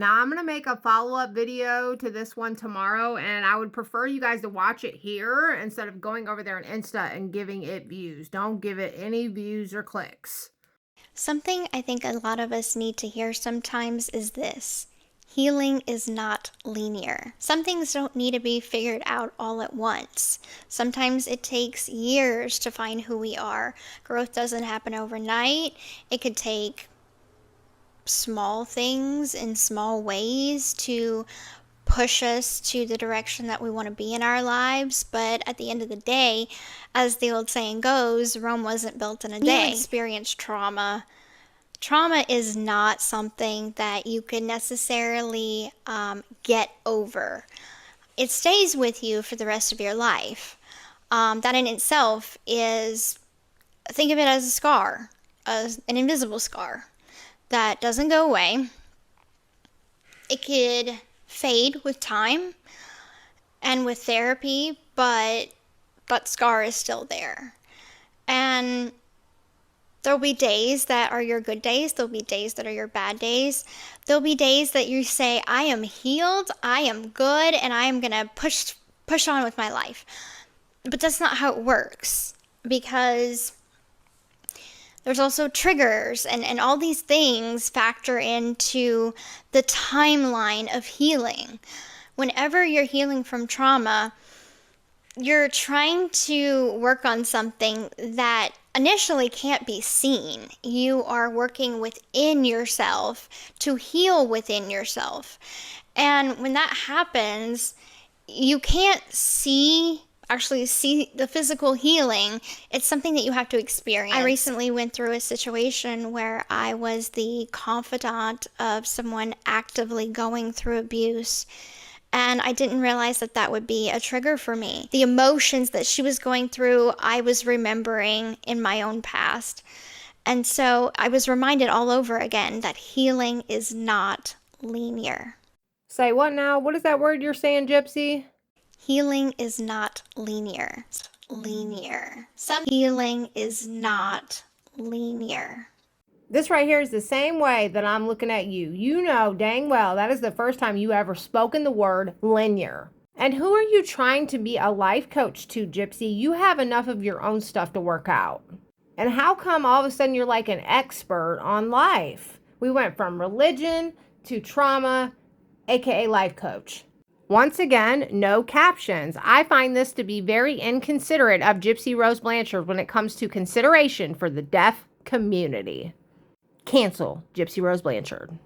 Now, I'm going to make a follow-up video to this one tomorrow, and I would prefer you guys to watch it here instead of going over there on Insta and giving it views. Don't give it any views or clicks. Something I think a lot of us need to hear sometimes is this: healing is not linear. Some things don't need to be figured out all at once. Sometimes it takes years to find who we are. Growth doesn't happen overnight. It could take small things in small ways to push us to the direction that we want to be in our lives. But at the end of the day, as the old saying goes, Rome wasn't built in a day. You experience trauma. Trauma is not something that you can necessarily get over. It stays with you for the rest of your life. That in itself is, think of it as a scar, as an invisible scar that doesn't go away. It could fade with time and with therapy, but that scar is still there. And there'll be days that are your good days. There'll be days that are your bad days. There'll be days that you say, I am healed, I am good, and I am going to push on with my life. But that's not how it works, because there's also triggers, and all these things factor into the timeline of healing. Whenever you're healing from trauma, you're trying to work on something that initially can't be seen. You are working within yourself to heal within yourself. And when that happens, you can't actually see the physical healing. It's something that you have to experience. I recently went through a situation where I was the confidant of someone actively going through abuse, and I didn't realize that that would be a trigger for me. The emotions that she was going through, I was remembering in my own past. And so I was reminded all over again that healing is not linear. Say what now? What is that word you're saying, Gypsy? Healing is not linear. Healing is not linear. This right here is the same way that I'm looking at you. You know dang well that is the first time you ever spoken the word linear. And who are you trying to be a life coach to, Gypsy? You have enough of your own stuff to work out. And how come all of a sudden you're like an expert on life? We went from religion to trauma, aka life coach. Once again, no captions. I find this to be very inconsiderate of Gypsy Rose Blanchard when it comes to consideration for the deaf community. Cancel Gypsy Rose Blanchard.